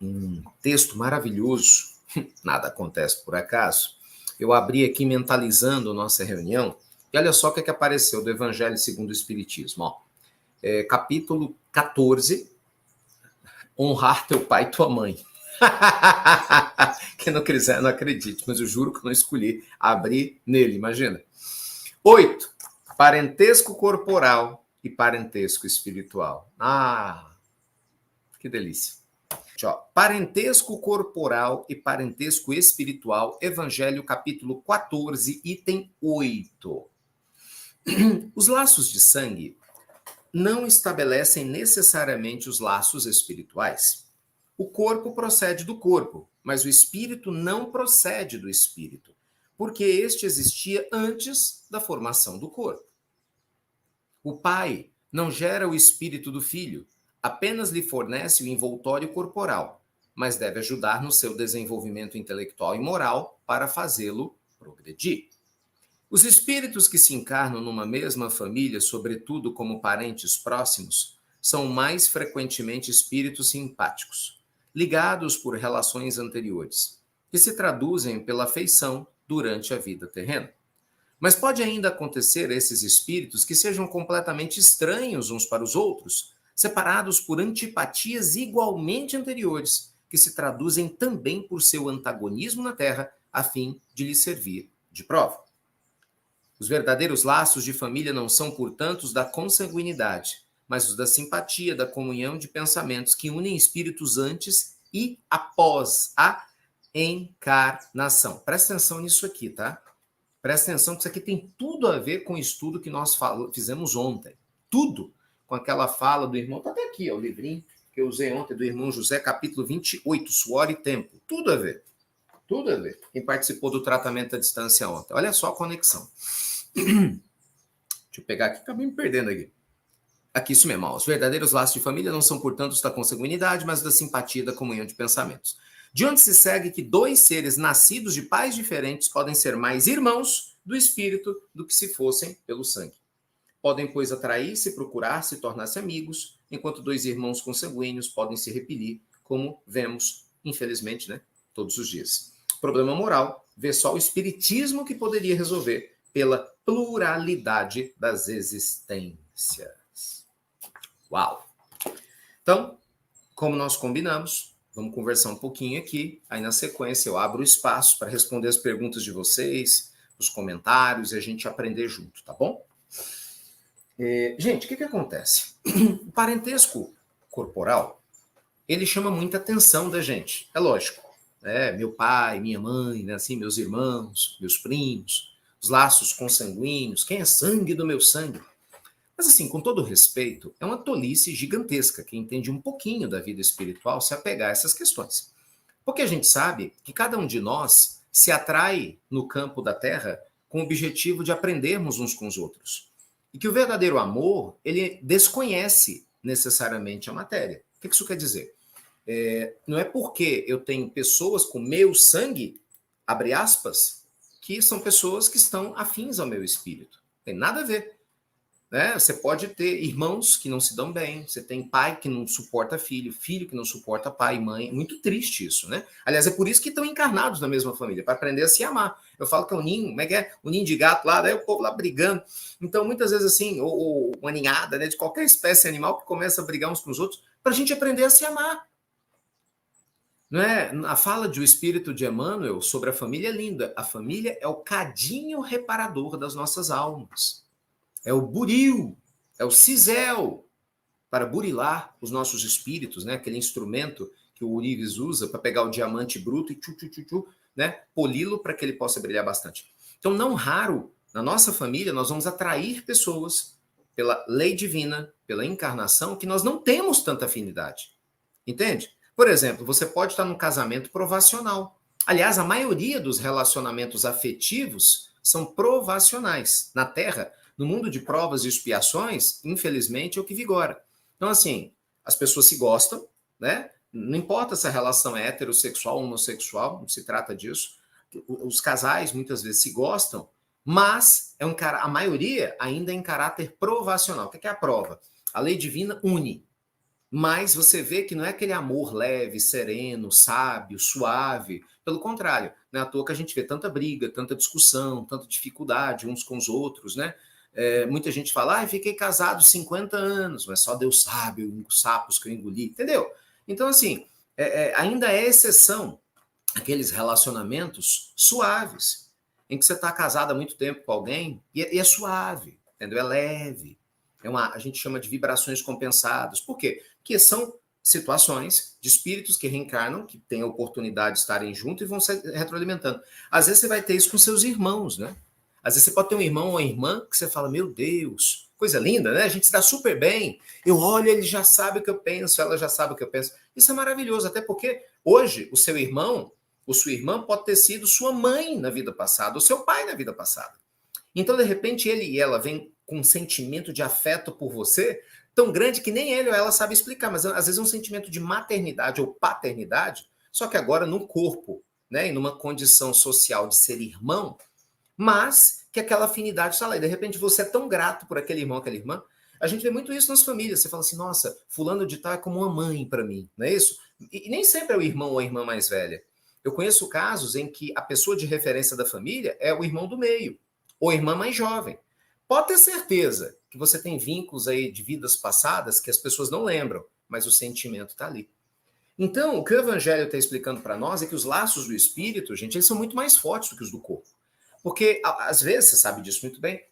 um texto maravilhoso, nada acontece por acaso. Eu abri aqui mentalizando nossa reunião, e olha só o que apareceu do Evangelho segundo o Espiritismo. Ó. Capítulo 14, honrar teu pai e tua mãe. Quem não quiser, não acredite, mas eu juro que eu não escolhi abrir nele, imagina. 8. Parentesco corporal e parentesco espiritual. Ah, que delícia. Ó, parentesco corporal e parentesco espiritual, Evangelho capítulo 14, item 8. Os laços de sangue não estabelecem necessariamente os laços espirituais. O corpo procede do corpo, mas o espírito não procede do espírito, porque este existia antes da formação do corpo. O pai não gera o espírito do filho, apenas lhe fornece o envoltório corporal, mas deve ajudar no seu desenvolvimento intelectual e moral para fazê-lo progredir. Os espíritos que se encarnam numa mesma família, sobretudo como parentes próximos, são mais frequentemente espíritos simpáticos, ligados por relações anteriores, que se traduzem pela afeição durante a vida terrena. Mas pode ainda acontecer a esses espíritos que sejam completamente estranhos uns para os outros, separados por antipatias igualmente anteriores, que se traduzem também por seu antagonismo na Terra, a fim de lhe servir de prova. Os verdadeiros laços de família não são, portanto, os da consanguinidade, mas os da simpatia, da comunhão de pensamentos que unem espíritos antes e após a encarnação. Presta atenção nisso aqui, tá? Presta atenção que isso aqui tem tudo a ver com o estudo que nós fizemos ontem. Tudo com aquela fala do irmão. Está até aqui, ó, o livrinho que eu usei ontem do irmão José, capítulo 28, Suor e Tempo. Tudo a ver. Tudo a ver. Quem participou do tratamento à distância ontem. Olha só a conexão. Deixa eu pegar aqui, acabei me perdendo aqui. Aqui, isso mesmo. Ó. Os verdadeiros laços de família não são, portanto, os da consanguinidade, mas da simpatia, da comunhão de pensamentos. De onde se segue que dois seres nascidos de pais diferentes podem ser mais irmãos do espírito do que se fossem pelo sangue. Podem, pois, atrair-se, procurar-se, tornar-se amigos, enquanto dois irmãos consanguíneos podem se repelir, como vemos, infelizmente, né, todos os dias. Problema moral, vê só o espiritismo que poderia resolver pela pluralidade das existências. Uau! Então, como nós combinamos, vamos conversar um pouquinho aqui, aí na sequência eu abro o espaço para responder as perguntas de vocês, os comentários, e a gente aprender junto, tá bom? Gente, o que acontece? O parentesco corporal, ele chama muita atenção da gente, é lógico. Meu pai, minha mãe, né, assim, meus irmãos, meus primos, os laços consanguíneos, quem é sangue do meu sangue. Mas assim, com todo respeito, é uma tolice gigantesca quem entende um pouquinho da vida espiritual se apegar a essas questões. Porque a gente sabe que cada um de nós se atrai no campo da Terra com o objetivo de aprendermos uns com os outros. E que o verdadeiro amor, ele desconhece necessariamente a matéria. O que isso quer dizer? Não é porque eu tenho pessoas com meu sangue, abre aspas, que são pessoas que estão afins ao meu espírito. Tem nada a ver. Né? Você pode ter irmãos que não se dão bem, você tem pai que não suporta filho, filho que não suporta pai e mãe. Muito triste isso, né? Aliás, é por isso que estão encarnados na mesma família, para aprender a se amar. Eu falo que é um ninho, como é que é? Um ninho de gato lá, daí o povo lá brigando. Então, muitas vezes assim, ou uma ninhada, né, de qualquer espécie animal que começa a brigar uns com os outros, para a gente aprender a se amar. Não é? A fala do espírito de Emmanuel sobre a família é linda. A família é o cadinho reparador das nossas almas. É o buril, é o cisel para burilar os nossos espíritos, né? Aquele instrumento que o Urives usa para pegar o diamante bruto e né? Poli-lo para que ele possa brilhar bastante. Então, não raro, na nossa família, nós vamos atrair pessoas pela lei divina, pela encarnação, que nós não temos tanta afinidade. Entende? Por exemplo, você pode estar num casamento provacional. Aliás, a maioria dos relacionamentos afetivos são provacionais. Na Terra, no mundo de provas e expiações, infelizmente, é o que vigora. Então, assim, as pessoas se gostam, né? Não importa se a relação é heterossexual ou homossexual, não se trata disso. Os casais, muitas vezes, se gostam, mas a maioria ainda é em caráter provacional. O que é a prova? A lei divina une. Mas você vê que não é aquele amor leve, sereno, sábio, suave. Pelo contrário, não é à toa que a gente vê tanta briga, tanta discussão, tanta dificuldade uns com os outros, né? Muita gente fala, fiquei casado 50 anos, mas só Deus sabe os sapos que eu engoli, entendeu? Então, assim, ainda é exceção aqueles relacionamentos suaves, em que você está casado há muito tempo com alguém e é suave, entendeu? É leve. A gente chama de vibrações compensadas. Por quê? Porque são situações de espíritos que reencarnam, que têm a oportunidade de estarem juntos e vão se retroalimentando. Às vezes você vai ter isso com seus irmãos, né? Às vezes você pode ter um irmão ou uma irmã que você fala, meu Deus, coisa linda, né? A gente se dá super bem. Eu olho, ele já sabe o que eu penso, ela já sabe o que eu penso. Isso é maravilhoso, até porque hoje o seu irmão ou sua irmã pode ter sido sua mãe na vida passada, ou seu pai na vida passada. Então, de repente, ele e ela vêm com um sentimento de afeto por você tão grande que nem ele ou ela sabe explicar, mas às vezes é um sentimento de maternidade ou paternidade, só que agora no corpo, né, e numa condição social de ser irmão, mas que aquela afinidade está lá. E de repente você é tão grato por aquele irmão, aquela irmã. A gente vê muito isso nas famílias. Você fala assim, nossa, fulano de tal é como uma mãe para mim, não é isso? E nem sempre é o irmão ou a irmã mais velha. Eu conheço casos em que a pessoa de referência da família é o irmão do meio, ou a irmã mais jovem. Pode ter certeza que você tem vínculos aí de vidas passadas que as pessoas não lembram, mas o sentimento está ali. Então, o que o Evangelho está explicando para nós é que os laços do espírito, gente, eles são muito mais fortes do que os do corpo. Porque, às vezes, você sabe disso muito bem,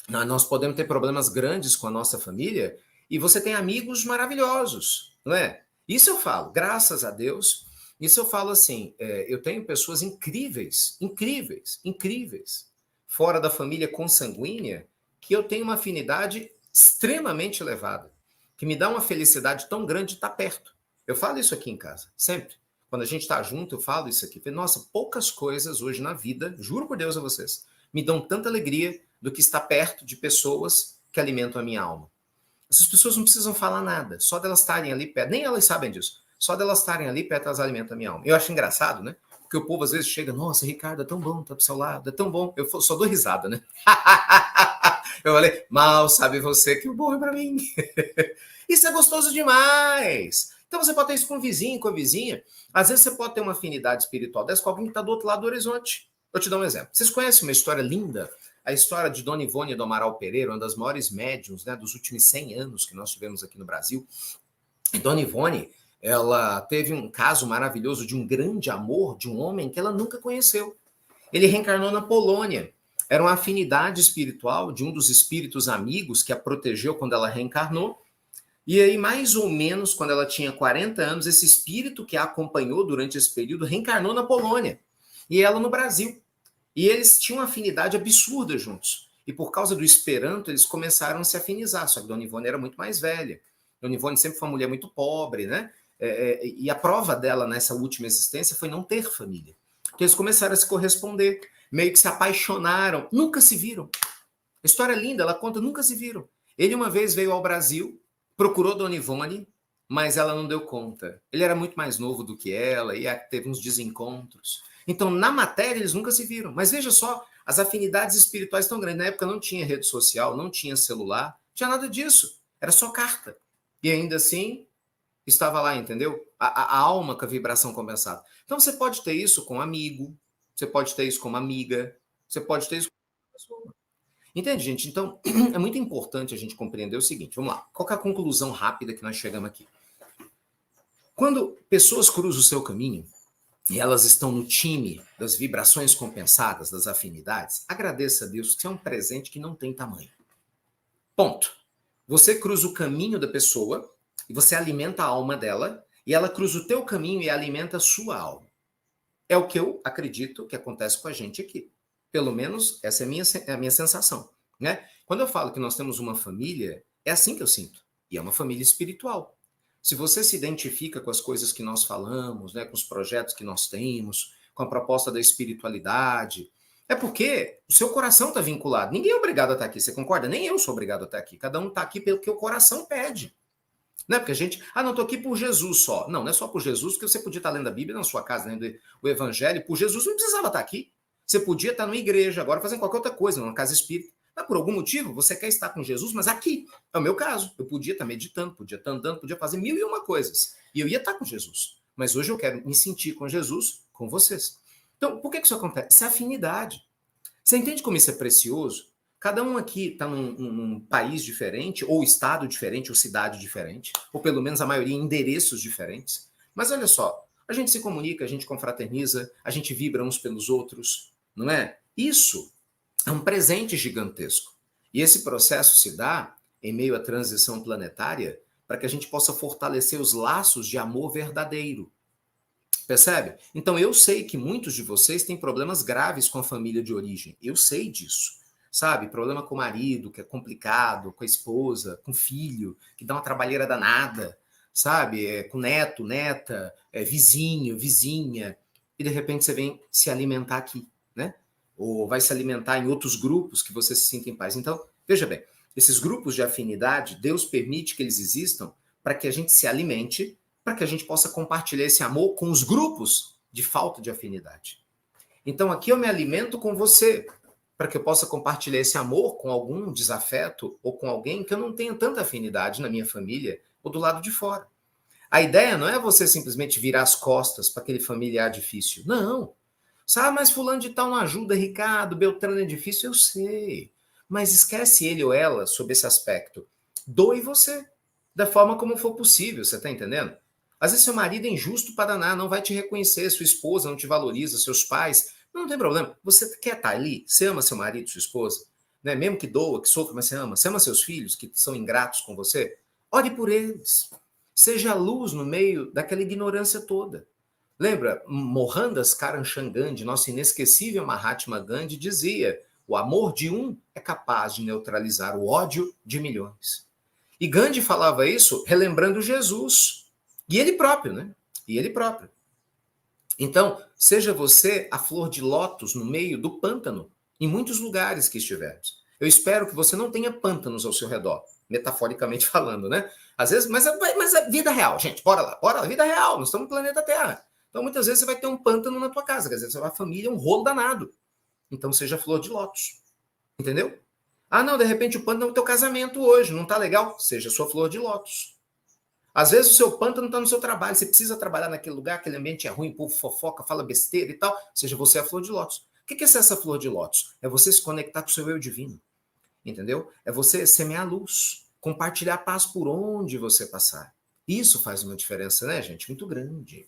nós podemos ter problemas grandes com a nossa família e você tem amigos maravilhosos, não é? Isso eu falo, graças a Deus. Isso eu falo assim, eu tenho pessoas incríveis, incríveis, incríveis, fora da família consanguínea, que eu tenho uma afinidade extremamente elevada, que me dá uma felicidade tão grande de estar perto. Eu falo isso aqui em casa, sempre. Quando a gente está junto, eu falo isso aqui. Nossa, poucas coisas hoje na vida, juro por Deus a vocês, me dão tanta alegria do que estar perto de pessoas que alimentam a minha alma. Essas pessoas não precisam falar nada, só delas estarem ali perto, nem elas sabem disso, só delas estarem ali perto, elas alimentam a minha alma. Eu acho engraçado, né? Porque o povo às vezes chega, nossa, Ricardo, é tão bom estar do seu lado, é tão bom. Eu só dou risada, né? Eu falei, mal sabe você que o bom é pra mim. Isso é gostoso demais. Então você pode ter isso com o vizinho, com a vizinha. Às vezes você pode ter uma afinidade espiritual dessa com alguém que está do outro lado do horizonte. Vou te dar um exemplo. Vocês conhecem uma história linda? A história de Dona Ivone do Amaral Pereira, uma das maiores médiums, né, dos últimos 100 anos que nós tivemos aqui no Brasil. E Dona Ivone, ela teve um caso maravilhoso de um grande amor de um homem que ela nunca conheceu. Ele reencarnou na Polônia. Era uma afinidade espiritual de um dos espíritos amigos que a protegeu quando ela reencarnou. E aí, mais ou menos, quando ela tinha 40 anos, esse espírito que a acompanhou durante esse período reencarnou na Polônia. E ela no Brasil. E eles tinham uma afinidade absurda juntos. E por causa do Esperanto, eles começaram a se afinizar. Só que Dona Ivone era muito mais velha. Dona Ivone sempre foi uma mulher muito pobre, né? E a prova dela nessa última existência foi não ter família. Então eles começaram a se corresponder, meio que se apaixonaram, nunca se viram. A história é linda, ela conta, nunca se viram. Ele uma vez veio ao Brasil, procurou Dona Ivone, mas ela não deu conta. Ele era muito mais novo do que ela, e teve uns desencontros. Então, na matéria, eles nunca se viram. Mas veja só, as afinidades espirituais tão grandes. Na época não tinha rede social, não tinha celular, não tinha nada disso. Era só carta. E ainda assim, estava lá, entendeu? A alma com a vibração compensada. Então, você pode ter isso com um amigo, você pode ter isso com uma amiga, você pode ter isso com uma pessoa. Entende, gente? Então, é muito importante a gente compreender o seguinte. Vamos lá. Qual é a conclusão rápida que nós chegamos aqui? Quando pessoas cruzam o seu caminho, e elas estão no time das vibrações compensadas, das afinidades, agradeça a Deus que é um presente que não tem tamanho. Ponto. Você cruza o caminho da pessoa e você alimenta a alma dela, e ela cruza o teu caminho e alimenta a sua alma. É o que eu acredito que acontece com a gente aqui. Pelo menos essa é a minha sensação, né? Quando eu falo que nós temos uma família, é assim que eu sinto. E é uma família espiritual. Se você se identifica com as coisas que nós falamos, né, com os projetos que nós temos, com a proposta da espiritualidade, é porque o seu coração está vinculado. Ninguém é obrigado a estar aqui, você concorda? Nem eu sou obrigado a estar aqui. Cada um está aqui pelo que o coração pede. Não é porque a gente, não estou aqui por Jesus só. Não é só por Jesus, porque você podia estar lendo a Bíblia na sua casa, lendo o Evangelho. Por Jesus não precisava estar aqui. Você podia estar numa igreja agora fazendo qualquer outra coisa, numa casa espírita. Mas por algum motivo, você quer estar com Jesus, mas aqui. É o meu caso. Eu podia estar meditando, podia estar andando, podia fazer 1001 coisas. E eu ia estar com Jesus. Mas hoje eu quero me sentir com Jesus, com vocês. Então, por que isso acontece? Isso é afinidade. Você entende como isso é precioso? Cada um aqui está num país diferente, ou estado diferente, ou cidade diferente, ou pelo menos a maioria em endereços diferentes. Mas olha só, a gente se comunica, a gente confraterniza, a gente vibra uns pelos outros, não é? Isso é um presente gigantesco. E esse processo se dá em meio à transição planetária para que a gente possa fortalecer os laços de amor verdadeiro. Percebe? Então eu sei que muitos de vocês têm problemas graves com a família de origem. Eu sei disso. Sabe? Problema com o marido, que é complicado, com a esposa, com o filho, que dá uma trabalheira danada, sabe? Com neto, neta, vizinho, vizinha. E de repente você vem se alimentar aqui, né? Ou vai se alimentar em outros grupos que você se sinta em paz. Então, veja bem, esses grupos de afinidade, Deus permite que eles existam para que a gente se alimente, para que a gente possa compartilhar esse amor com os grupos de falta de afinidade. Então, aqui eu me alimento com você, para que eu possa compartilhar esse amor com algum desafeto ou com alguém que eu não tenha tanta afinidade na minha família ou do lado de fora. A ideia não é você simplesmente virar as costas para aquele familiar difícil. Não. Sabe, mas fulano de tal não ajuda, Ricardo, Beltrano é difícil, eu sei. Mas esquece ele ou ela sobre esse aspecto. Doe você, da forma como for possível, você está entendendo? Às vezes seu marido é injusto para danar, não vai te reconhecer, sua esposa não te valoriza, seus pais, não tem problema. Você quer estar ali? Você ama seu marido, sua esposa? Né? Mesmo que doa, que sofra, mas você ama. Você ama seus filhos que são ingratos com você? Ore por eles. Seja luz no meio daquela ignorância toda. Lembra, Mohandas Karamchand Gandhi, nosso inesquecível Mahatma Gandhi, dizia: o amor de um é capaz de neutralizar o ódio de milhões. E Gandhi falava isso relembrando Jesus. E ele próprio, né? E ele próprio. Então, seja você a flor de lótus no meio do pântano, em muitos lugares que estivermos. Eu espero que você não tenha pântanos ao seu redor, metaforicamente falando, né? Às vezes, mas a vida real, gente, bora lá, vida real, nós estamos no planeta Terra. Então, muitas vezes você vai ter um pântano na tua casa, quer dizer, você vai a família, um rolo danado. Então, seja flor de lótus. Entendeu? Ah, não, de repente o pântano é o teu casamento hoje, não tá legal? Seja sua flor de lótus. Às vezes o seu pântano está no seu trabalho, você precisa trabalhar naquele lugar, aquele ambiente é ruim, o povo fofoca, fala besteira e tal, seja você a flor de lótus. O que é ser essa flor de lótus? É você se conectar com o seu eu divino, entendeu? É você semear luz, compartilhar paz por onde você passar. Isso faz uma diferença, né, gente? Muito grande.